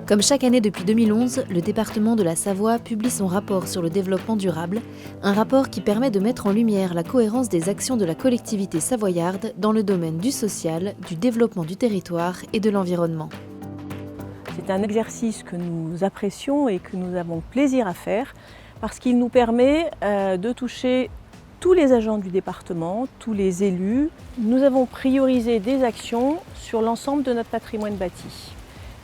Comme chaque année depuis 2011, le département de la Savoie publie son rapport sur le développement durable, un rapport qui permet de mettre en lumière la cohérence des actions de la collectivité savoyarde dans le domaine du social, du développement du territoire et de l'environnement. C'est un exercice que nous apprécions et que nous avons plaisir à faire parce qu'il nous permet de toucher tous les agents du département, tous les élus. Nous avons priorisé des actions sur l'ensemble de notre patrimoine bâti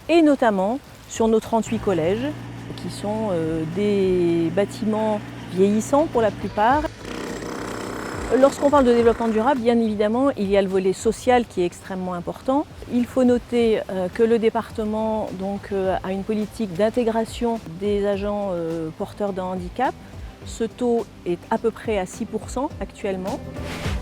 et notamment sur nos 38 collèges qui sont des bâtiments vieillissants pour la plupart. Lorsqu'on parle de développement durable, bien évidemment, il y a le volet social qui est extrêmement important. Il faut noter que le département a une politique d'intégration des agents porteurs de handicap. Ce taux est à peu près à 6% actuellement.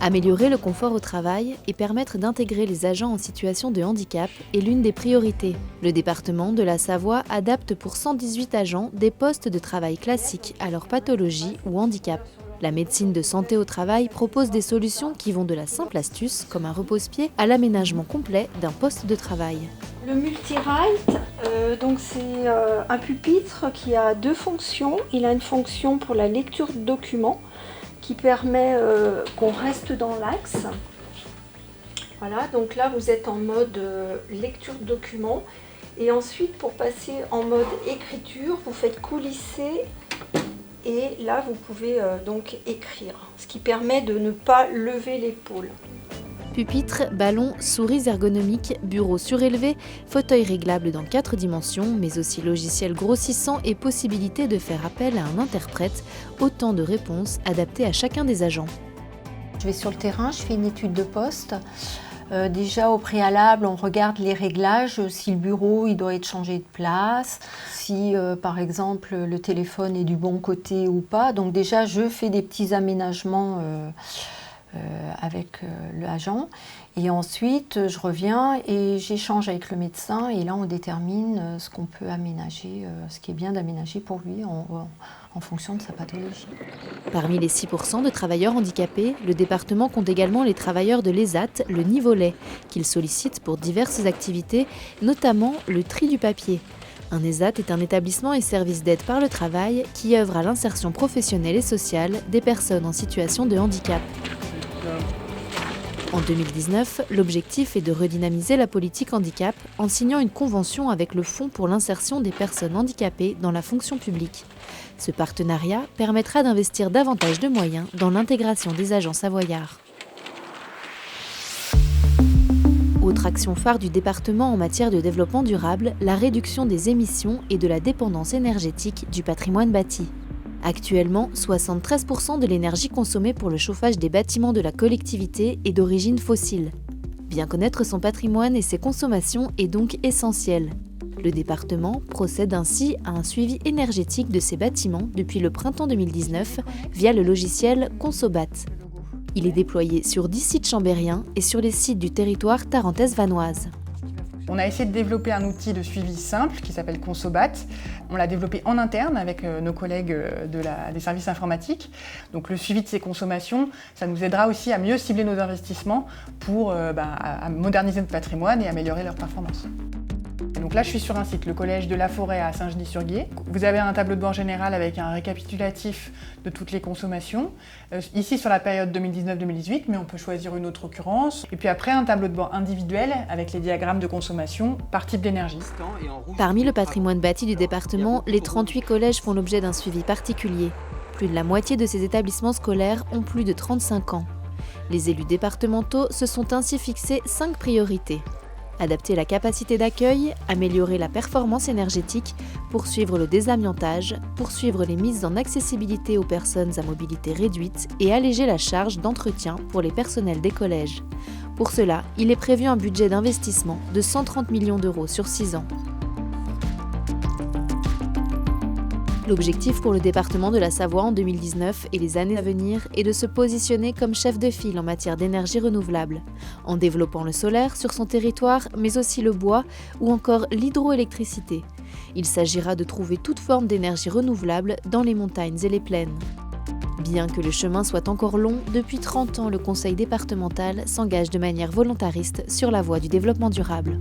Améliorer le confort au travail et permettre d'intégrer les agents en situation de handicap est l'une des priorités. Le département de la Savoie adapte pour 118 agents des postes de travail classiques à leur pathologie ou handicap. La médecine de santé au travail propose des solutions qui vont de la simple astuce, comme un repose-pied, à l'aménagement complet d'un poste de travail. Le multi-rite, c'est un pupitre qui a deux fonctions. Il a une fonction pour la lecture de documents qui permet qu'on reste dans l'axe. Voilà, donc là vous êtes en mode lecture de documents. Et ensuite, pour passer en mode écriture, vous faites coulisser. Et là, vous pouvez donc écrire, ce qui permet de ne pas lever l'épaule. Pupitre, ballon, souris ergonomiques, bureau surélevé, fauteuil réglable dans 4 dimensions, mais aussi logiciel grossissant et possibilité de faire appel à un interprète, autant de réponses adaptées à chacun des agents. Je vais sur le terrain, je fais une étude de poste. Déjà au préalable, on regarde les réglages, si le bureau il doit être changé de place, si par exemple le téléphone est du bon côté ou pas. Donc déjà je fais des petits aménagements avec l'agent et ensuite je reviens et j'échange avec le médecin et là on détermine ce qu'on peut aménager, ce qui est bien d'aménager pour lui en fonction de sa pathologie. Parmi les 6% de travailleurs handicapés, le département compte également les travailleurs de l'ESAT, le Nivolet, qu'il sollicite pour diverses activités, notamment le tri du papier. Un ESAT est un établissement et service d'aide par le travail qui œuvre à l'insertion professionnelle et sociale des personnes en situation de handicap. En 2019, l'objectif est de redynamiser la politique handicap en signant une convention avec le Fonds pour l'insertion des personnes handicapées dans la fonction publique. Ce partenariat permettra d'investir davantage de moyens dans l'intégration des agents savoyards. Autre action phare du département en matière de développement durable, la réduction des émissions et de la dépendance énergétique du patrimoine bâti. Actuellement, 73% de l'énergie consommée pour le chauffage des bâtiments de la collectivité est d'origine fossile. Bien connaître son patrimoine et ses consommations est donc essentiel. Le département procède ainsi à un suivi énergétique de ses bâtiments depuis le printemps 2019 via le logiciel Consobat. Il est déployé sur 10 sites chambériens et sur les sites du territoire tarentaise-vanoise. On a essayé de développer un outil de suivi simple qui s'appelle Consobat. On l'a développé en interne avec nos collègues des services informatiques. Donc le suivi de ces consommations, ça nous aidera aussi à mieux cibler nos investissements pour à moderniser notre patrimoine et améliorer leur performance. Donc là, je suis sur un site, le collège de la Forêt à Saint-Genis-sur-Guiers. Vous avez un tableau de bord général avec un récapitulatif de toutes les consommations. Ici, sur la période 2019-2018, mais on peut choisir une autre occurrence. Et puis après, un tableau de bord individuel avec les diagrammes de consommation par type d'énergie. Parmi le patrimoine bâti du département, les 38 collèges font l'objet d'un suivi particulier. Plus de la moitié de ces établissements scolaires ont plus de 35 ans. Les élus départementaux se sont ainsi fixés 5 priorités. Adapter la capacité d'accueil, améliorer la performance énergétique, poursuivre le désamiantage, poursuivre les mises en accessibilité aux personnes à mobilité réduite et alléger la charge d'entretien pour les personnels des collèges. Pour cela, il est prévu un budget d'investissement de 130 millions d'euros sur 6 ans. L'objectif pour le département de la Savoie en 2019 et les années à venir est de se positionner comme chef de file en matière d'énergie renouvelable, en développant le solaire sur son territoire, mais aussi le bois ou encore l'hydroélectricité. Il s'agira de trouver toute forme d'énergie renouvelable dans les montagnes et les plaines. Bien que le chemin soit encore long, depuis 30 ans, le conseil départemental s'engage de manière volontariste sur la voie du développement durable.